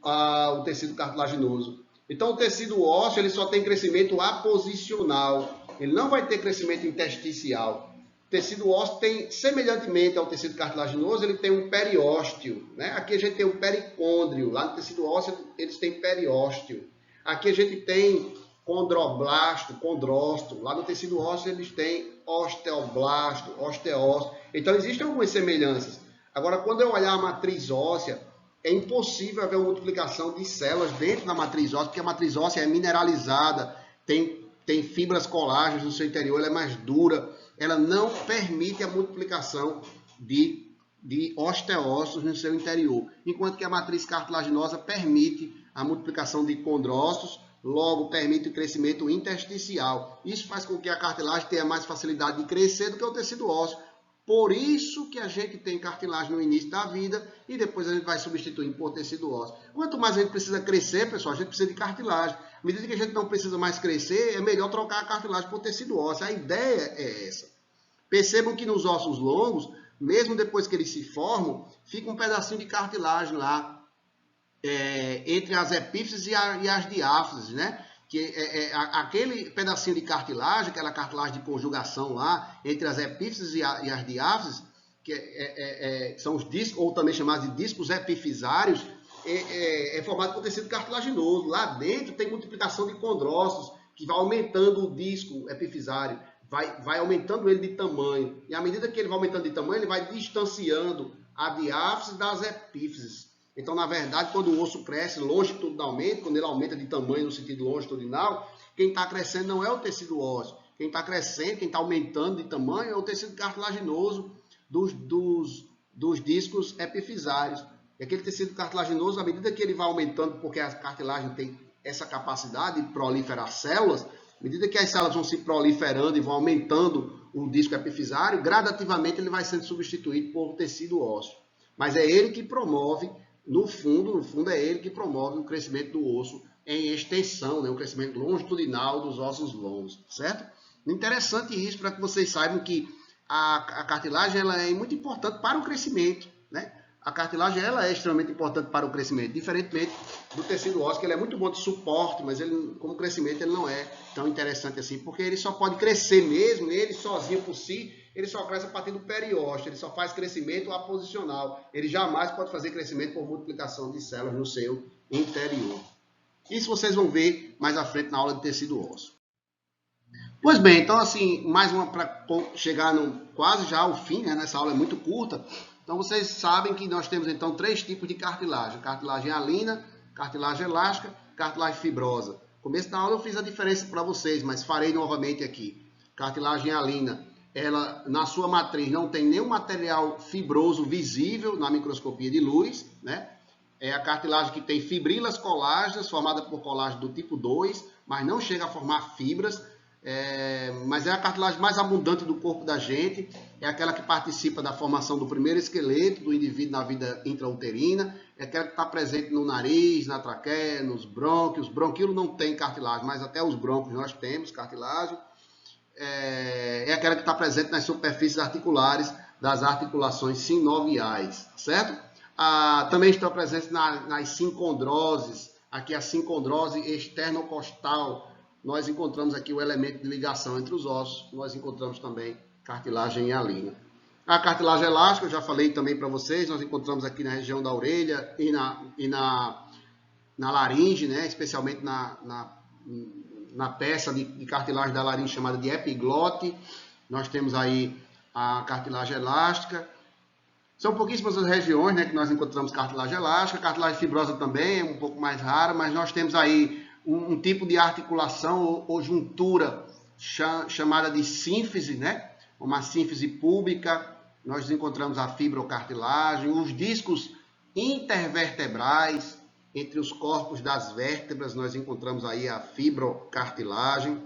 o tecido cartilaginoso. Então, o tecido ósseo ele só tem crescimento aposicional. Ele não vai ter crescimento intersticial. O tecido ósseo tem, semelhantemente ao tecido cartilaginoso, ele tem um periósteo, né? Aqui a gente tem um pericôndrio. Lá no tecido ósseo eles têm periósteo. Aqui a gente tem condroblasto, condrócito. Lá no tecido ósseo eles têm osteoblasto, osteócito. Então existem algumas semelhanças. Agora, quando eu olhar a matriz óssea, é impossível haver uma multiplicação de células dentro da matriz óssea, porque a matriz óssea é mineralizada, tem fibras colágenas no seu interior, ela é mais dura, ela não permite a multiplicação de osteócitos no seu interior, enquanto que a matriz cartilaginosa permite a multiplicação de condrócitos logo permite o crescimento intersticial. Isso faz com que a cartilagem tenha mais facilidade de crescer do que o tecido ósseo. Por isso que a gente tem cartilagem no início da vida e depois a gente vai substituindo por tecido ósseo. Quanto mais a gente precisa crescer, pessoal, a gente precisa de cartilagem. À medida que a gente não precisa mais crescer, é melhor trocar a cartilagem por tecido ósseo. A ideia é essa. Percebam que nos ossos longos, mesmo depois que eles se formam, fica um pedacinho de cartilagem lá, entre as epífises e as diáfises, né? Que aquele pedacinho de cartilagem, aquela cartilagem de conjugação lá, entre as epífises e as diáfises, que são os discos, ou também chamados de discos epifisários, é formado por tecido cartilaginoso. Lá dentro tem multiplicação de condrócitos, que vai aumentando o disco epifisário, vai aumentando ele de tamanho. E à medida que ele vai aumentando de tamanho, ele vai distanciando a diáfise das epífises. Então, na verdade, quando o osso cresce longitudinalmente, quando ele aumenta de tamanho no sentido longitudinal, quem está crescendo não é o tecido ósseo. Quem está crescendo, quem está aumentando de tamanho é o tecido cartilaginoso dos discos epifisários. E aquele tecido cartilaginoso, à medida que ele vai aumentando, porque a cartilagem tem essa capacidade de proliferar células, à medida que as células vão se proliferando e vão aumentando o disco epifisário, gradativamente ele vai sendo substituído por tecido ósseo. Mas é ele que promove, no fundo é ele que promove o crescimento do osso em extensão, né? O crescimento longitudinal dos ossos longos, certo? Interessante isso, para que vocês saibam que a cartilagem ela é muito importante para o crescimento, né? A cartilagem ela é extremamente importante para o crescimento, diferentemente do tecido ósseo, que ele é muito bom de suporte, mas ele, como crescimento ele não é tão interessante assim, porque ele só pode crescer mesmo, ele sozinho por si, ele só cresce a partir do periósteo, ele só faz crescimento aposicional, ele jamais pode fazer crescimento por multiplicação de células no seu interior. Isso vocês vão ver mais à frente na aula de tecido ósseo. Pois bem, então assim, mais uma para chegar quase já ao fim, né? Nessa aula é muito curta. Então vocês sabem que nós temos então 3 tipos de cartilagem: cartilagem hialina, cartilagem elástica, cartilagem fibrosa. No começo da aula eu fiz a diferença para vocês, mas farei novamente aqui. Cartilagem hialina, ela na sua matriz não tem nenhum material fibroso visível na microscopia de luz, né? É a cartilagem que tem fibrilas colágenas, formada por colágeno do tipo 2, mas não chega a formar fibras. Mas é a cartilagem mais abundante do corpo da gente, é aquela que participa da formação do primeiro esqueleto do indivíduo na vida intrauterina, é aquela que está presente no nariz, na traqueia, nos brônquios. Bronquíolo não tem cartilagem, mas até os brônquios nós temos cartilagem. É aquela que está presente nas superfícies articulares das articulações sinoviais, certo? Também estão presentes nas sincondroses, aqui a sincondrose externocostal. Nós encontramos aqui o elemento de ligação entre os ossos, nós encontramos também cartilagem hialina. A cartilagem elástica, eu já falei também para vocês, nós encontramos aqui na região da orelha e na laringe, né? Especialmente na peça de cartilagem da laringe chamada de epiglote. Nós temos aí a cartilagem elástica. São pouquíssimas as regiões, né, que nós encontramos cartilagem elástica. A cartilagem fibrosa também é um pouco mais rara, mas nós temos aí um tipo de articulação ou juntura chamada de sínfise, né? Uma sínfise púbica. Nós encontramos a fibrocartilagem, os discos intervertebrais, entre os corpos das vértebras, nós encontramos aí a fibrocartilagem,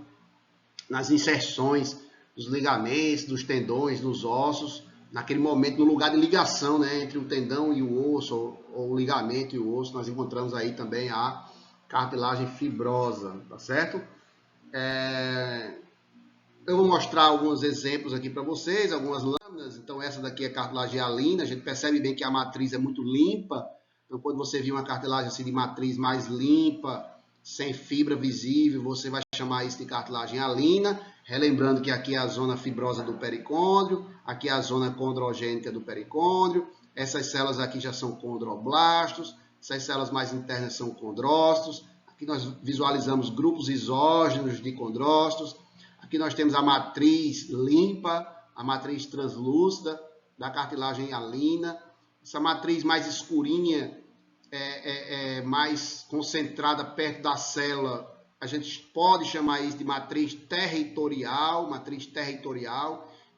nas inserções dos ligamentos, dos tendões, nos ossos, naquele momento, no lugar de ligação, né, entre o tendão e o osso, ou o ligamento e o osso, nós encontramos aí também a cartilagem fibrosa, tá certo? Eu vou mostrar alguns exemplos aqui para vocês, algumas lâminas. Então essa daqui é cartilagem hialina, a gente percebe bem que a matriz é muito limpa. Então quando você vir uma cartilagem assim de matriz mais limpa, sem fibra visível, você vai chamar isso de cartilagem hialina. Relembrando que aqui é a zona fibrosa do pericôndrio, aqui é a zona condrogênica do pericôndrio. Essas células aqui já são condroblastos. Essas células mais internas são condrócitos. Aqui nós visualizamos grupos isógenos de condrócitos. Aqui nós temos a matriz limpa, a matriz translúcida da cartilagem hialina. Essa matriz mais escurinha, mais concentrada perto da célula, a gente pode chamar isso de matriz territorial,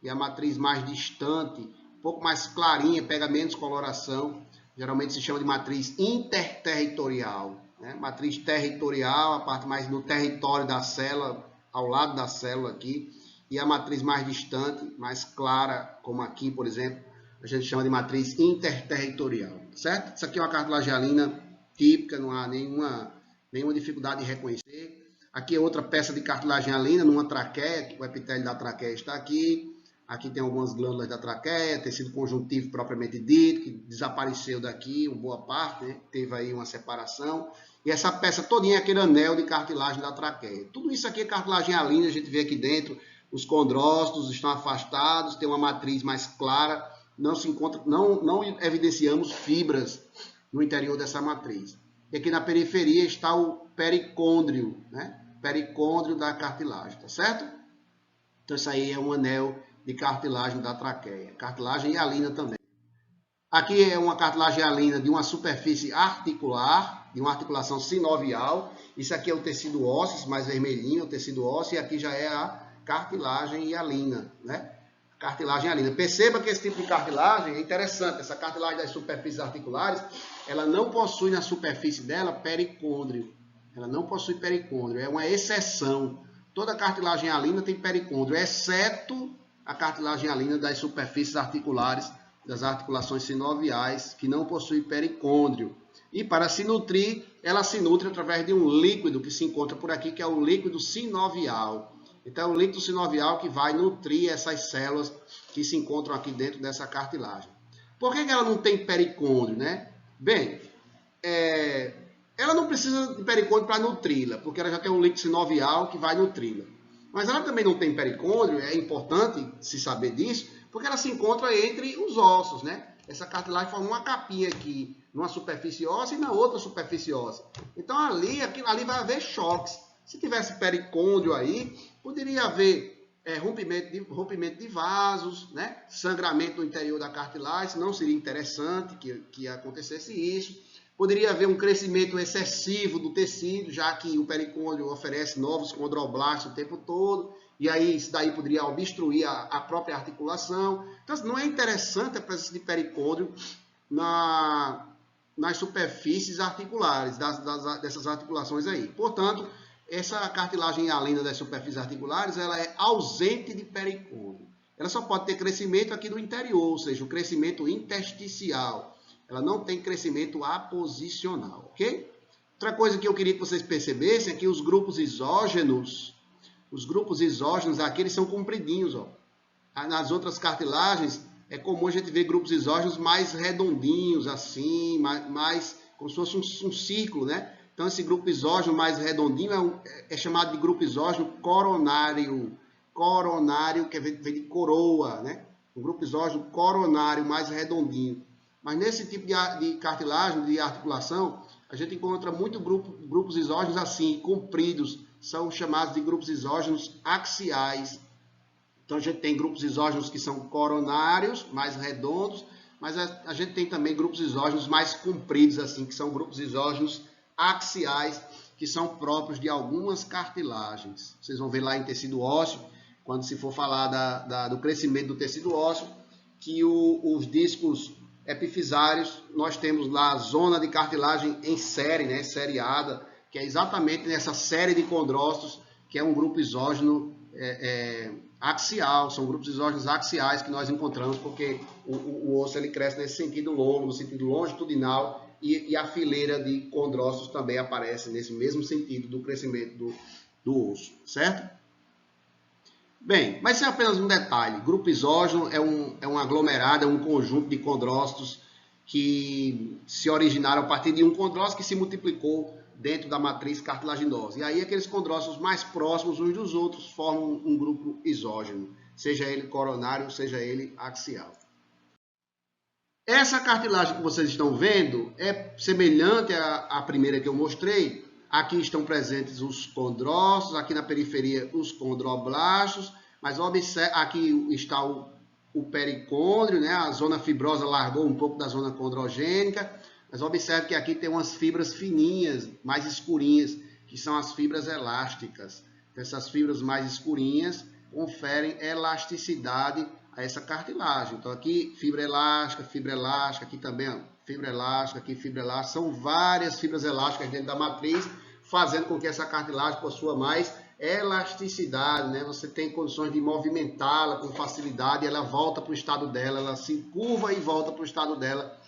e a matriz mais distante, um pouco mais clarinha, pega menos coloração, geralmente se chama de matriz interterritorial, né? Matriz territorial, a parte mais no território da célula, ao lado da célula aqui, e a matriz mais distante, mais clara, como aqui, por exemplo, a gente chama de matriz interterritorial, certo? Isso aqui é uma cartilagem hialina típica, não há nenhuma dificuldade de reconhecer. Aqui é outra peça de cartilagem hialina, numa traqueia, o epitélio da traqueia está aqui. Aqui tem algumas glândulas da traqueia, tecido conjuntivo propriamente dito, que desapareceu daqui, uma boa parte, né? Teve aí uma separação. E essa peça todinha é aquele anel de cartilagem da traqueia. Tudo isso aqui é cartilagem hialina, a gente vê aqui dentro, os condrócitos estão afastados, tem uma matriz mais clara, não evidenciamos fibras no interior dessa matriz. E aqui na periferia está o pericôndrio, né? Pericôndrio da cartilagem, tá certo? Então isso aí é um anel de cartilagem da traqueia. Cartilagem hialina também. Aqui é uma cartilagem hialina de uma superfície articular, de uma articulação sinovial. Isso aqui é o tecido ósseo, mais vermelhinho, o tecido ósseo, e aqui já é a cartilagem hialina, né? Cartilagem hialina. Perceba que esse tipo de cartilagem é interessante. Essa cartilagem das superfícies articulares, ela não possui na superfície dela pericôndrio. Ela não possui pericôndrio, é uma exceção. Toda cartilagem hialina tem pericôndrio, exceto a cartilagem hialina das superfícies articulares, das articulações sinoviais, que não possui pericôndrio. E para se nutrir, ela se nutre através de um líquido que se encontra por aqui, que é o líquido sinovial. Então, é o líquido sinovial que vai nutrir essas células que se encontram aqui dentro dessa cartilagem. Por que ela não tem pericôndrio, né? Bem, ela não precisa de pericôndrio para nutri-la, porque ela já tem um líquido sinovial que vai nutri-la. Mas ela também não tem pericôndrio, é importante se saber disso, porque ela se encontra entre os ossos, né? Essa cartilagem forma uma capinha aqui, numa superfície óssea e na outra superfície óssea. Então, ali vai haver choques. Se tivesse pericôndrio aí, poderia haver rompimento de vasos, né? Sangramento no interior da cartilagem, não seria interessante que acontecesse isso. Poderia haver um crescimento excessivo do tecido, já que o pericôndrio oferece novos condroblastos o tempo todo, e aí isso daí poderia obstruir a própria articulação. Então, não é interessante a presença de pericôndrio nas superfícies articulares, dessas articulações aí. Portanto, essa cartilagem hialina das superfícies articulares, ela é ausente de pericôndrio. Ela só pode ter crescimento aqui no interior, ou seja, o crescimento intersticial. Ela não tem crescimento aposicional, ok? Outra coisa que eu queria que vocês percebessem é que os grupos exógenos aqui, eles são compridinhos, ó. Nas outras cartilagens, é comum a gente ver grupos exógenos mais redondinhos, assim, mais como se fosse um círculo, né? Então, esse grupo exógeno mais redondinho é chamado de grupo exógeno coronário. Coronário, que vem de coroa, né? Um grupo exógeno coronário mais redondinho. Mas nesse tipo de cartilagem, de articulação, a gente encontra muito grupos exógenos assim, compridos. São chamados de grupos exógenos axiais. Então, a gente tem grupos exógenos que são coronários, mais redondos, mas a gente tem também grupos exógenos mais compridos, assim, que são grupos exógenos axiais, que são próprios de algumas cartilagens. Vocês vão ver lá em tecido ósseo, quando se for falar do crescimento do tecido ósseo, que os discos epifisários, nós temos lá a zona de cartilagem em série, né, seriada, que é exatamente nessa série de condrócitos, que é um grupo exógeno axial, são grupos exógenos axiais que nós encontramos, porque o osso ele cresce nesse sentido longo, no sentido longitudinal, e a fileira de condrócitos também aparece nesse mesmo sentido do crescimento do osso, certo? Bem, mas isso é apenas um detalhe. Grupo exógeno é um aglomerado, é um conjunto de condrócitos que se originaram a partir de um condrócito que se multiplicou dentro da matriz cartilaginosa. E aí aqueles condrócitos mais próximos uns dos outros formam um grupo exógeno, seja ele coronário, seja ele axial. Essa cartilagem que vocês estão vendo é semelhante à primeira que eu mostrei. Aqui estão presentes os condrócitos, aqui na periferia os condroblastos, mas observe, aqui está o pericôndrio, né? A zona fibrosa largou um pouco da zona condrogênica, mas observe que aqui tem umas fibras fininhas, mais escurinhas, que são as fibras elásticas. Então, essas fibras mais escurinhas conferem elasticidade a essa cartilagem. Então, aqui fibra elástica, aqui também, ó, fibra elástica, aqui fibra elástica. São várias fibras elásticas dentro da matriz, fazendo com que essa cartilagem possua mais elasticidade, né? Você tem condições de movimentá-la com facilidade, ela volta para o estado dela, ela se curva e volta para o estado dela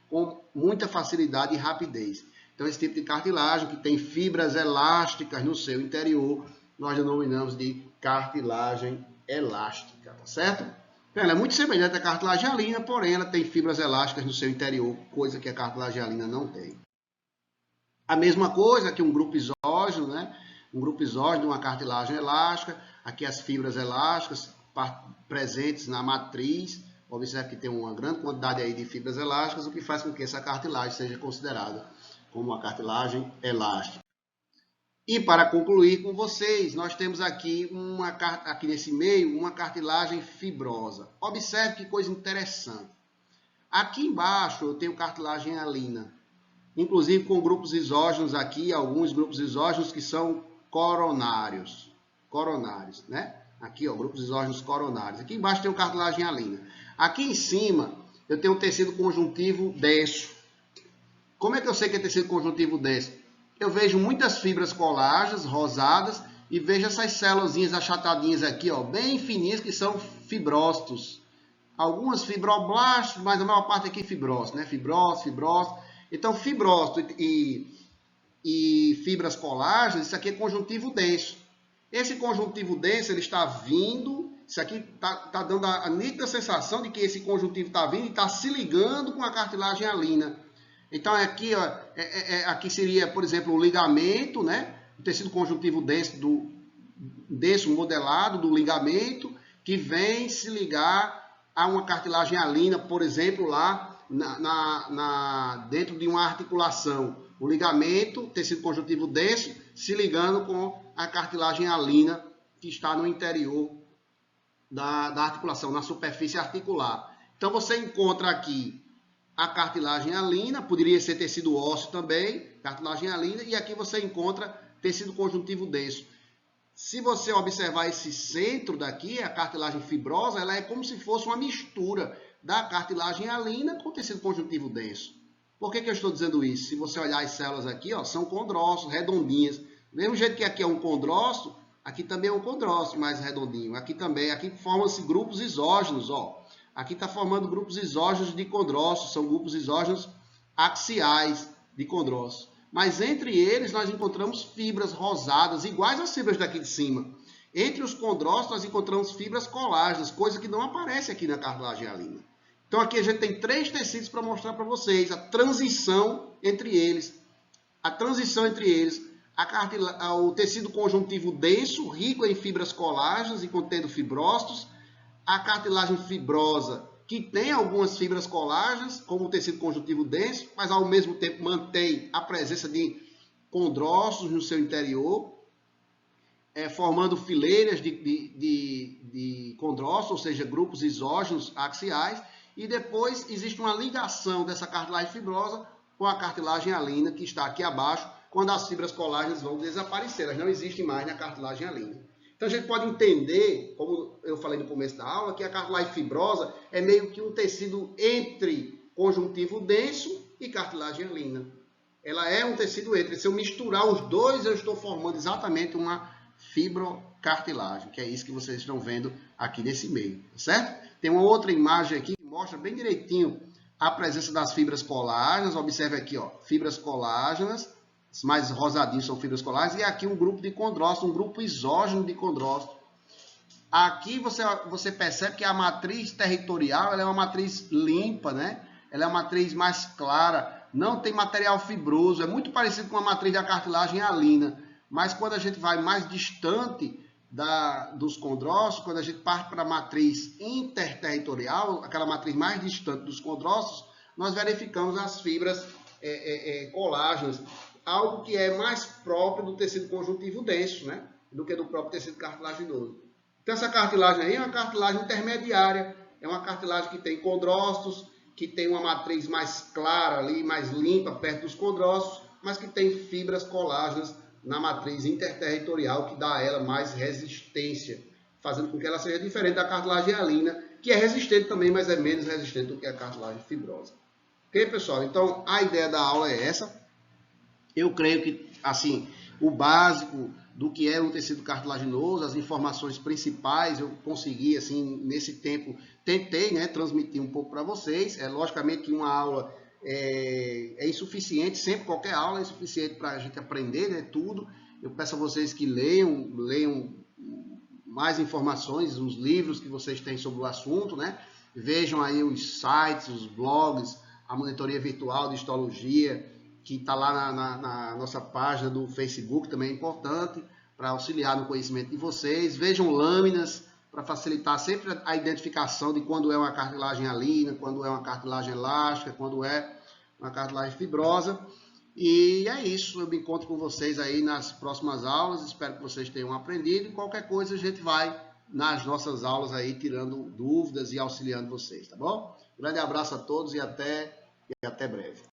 com muita facilidade e rapidez. Então, esse tipo de cartilagem que tem fibras elásticas no seu interior, nós denominamos de cartilagem elástica, tá certo? Então, ela é muito semelhante à cartilagem hialina, porém ela tem fibras elásticas no seu interior, coisa que a cartilagem hialina não tem. A mesma coisa que um grupo isógeno, né? Um grupo isógeno de uma cartilagem elástica, aqui as fibras elásticas presentes na matriz. Observe que tem uma grande quantidade aí de fibras elásticas, o que faz com que essa cartilagem seja considerada como uma cartilagem elástica. E para concluir com vocês, nós temos aqui nesse meio uma cartilagem fibrosa. Observe que coisa interessante. Aqui embaixo eu tenho cartilagem hialina, inclusive com grupos isógenos aqui, alguns grupos isógenos que são coronários, né? Aqui, ó, grupos isógenos coronários. Aqui embaixo tem o cartilagem hialina. Aqui em cima eu tenho um tecido conjuntivo denso. Como é que eu sei que é tecido conjuntivo denso? Eu vejo muitas fibras colágenas rosadas e vejo essas células achatadinhas aqui, ó, bem fininhas, que são fibrócitos. Algumas fibroblastos, mas a maior parte aqui é fibrócito, né? Fibrócito. Então, fibrócito e fibras colágenas, isso aqui é conjuntivo denso. Esse conjuntivo denso, ele está vindo, isso aqui está dando a nítida sensação de que esse conjuntivo está vindo e está se ligando com a cartilagem hialina. Então, aqui, ó, aqui seria, por exemplo, o ligamento, né? O tecido conjuntivo denso modelado do ligamento, que vem se ligar a uma cartilagem hialina, por exemplo, lá dentro de uma articulação. O ligamento, tecido conjuntivo denso, se ligando com a cartilagem hialina que está no interior da articulação, na superfície articular. Então, você encontra aqui a cartilagem hialina, poderia ser tecido ósseo também, cartilagem hialina, e aqui você encontra tecido conjuntivo denso. Se você observar esse centro daqui, a cartilagem fibrosa, ela é como se fosse uma mistura da cartilagem hialina com tecido conjuntivo denso. Por que eu estou dizendo isso? Se você olhar as células aqui, ó, são condrócitos, redondinhas. Do mesmo jeito que aqui é um condrócito, aqui também é um condrócito mais redondinho. Aqui também, aqui formam-se grupos isógenos, ó. Aqui está formando grupos isógenos de condrócitos, são grupos isógenos axiais de condrócitos. Mas entre eles nós encontramos fibras rosadas, iguais às fibras daqui de cima. Entre os condrócitos nós encontramos fibras colágenas, coisa que não aparece aqui na cartilagem hialina. Então aqui a gente tem 3 tecidos para mostrar para vocês a transição entre eles. O tecido conjuntivo denso, rico em fibras colágenas e contendo fibrócitos. A cartilagem fibrosa, que tem algumas fibras colágenas, como o tecido conjuntivo denso, mas ao mesmo tempo mantém a presença de condrócitos no seu interior, formando fileiras de condrócitos, ou seja, grupos isógenos axiais, e depois existe uma ligação dessa cartilagem fibrosa com a cartilagem hialina, que está aqui abaixo, quando as fibras colágenas vão desaparecer, elas não existem mais na cartilagem hialina. Então, a gente pode entender, como eu falei no começo da aula, que a cartilagem fibrosa é meio que um tecido entre conjuntivo denso e cartilagem hialina. Ela é um tecido entre. Se eu misturar os dois, eu estou formando exatamente uma fibrocartilagem, que é isso que vocês estão vendo aqui nesse meio, certo? Tem uma outra imagem aqui que mostra bem direitinho a presença das fibras colágenas. Observe aqui, ó, fibras colágenas. Os mais rosadinhos são fibras colágenas. E aqui um grupo de condrócitos, um grupo isógeno de condrócitos. Aqui você percebe que a matriz territorial ela é uma matriz limpa, né? Ela é uma matriz mais clara. Não tem material fibroso. É muito parecido com a matriz da cartilagem hialina. Mas quando a gente vai mais distante dos condrócitos, quando a gente parte para a matriz interterritorial, aquela matriz mais distante dos condrócitos, nós verificamos as fibras colágenas. Algo que é mais próprio do tecido conjuntivo denso, né? Do que do próprio tecido cartilaginoso. Então, essa cartilagem aí é uma cartilagem intermediária, é uma cartilagem que tem condrócitos, que tem uma matriz mais clara ali, mais limpa, perto dos condrócitos, mas que tem fibras colágenas na matriz interterritorial, que dá a ela mais resistência, fazendo com que ela seja diferente da cartilagem hialina, que é resistente também, mas é menos resistente do que a cartilagem fibrosa. Ok, pessoal? Então, a ideia da aula é essa. Eu creio que, assim, o básico do que é um tecido cartilaginoso, as informações principais, eu consegui, assim, nesse tempo, tentei, né, transmitir um pouco para vocês. Logicamente que uma aula é insuficiente, sempre qualquer aula é insuficiente para a gente aprender, né, tudo. Eu peço a vocês que leiam mais informações, os livros que vocês têm sobre o assunto, né? Vejam aí os sites, os blogs, a monitoria virtual de histologia, que está lá na nossa página do Facebook, também é importante para auxiliar no conhecimento de vocês. Vejam lâminas para facilitar sempre a identificação de quando é uma cartilagem alina, quando é uma cartilagem elástica, quando é uma cartilagem fibrosa. E é isso, eu me encontro com vocês aí nas próximas aulas, espero que vocês tenham aprendido e qualquer coisa a gente vai nas nossas aulas aí tirando dúvidas e auxiliando vocês, tá bom? Grande abraço a todos e até breve.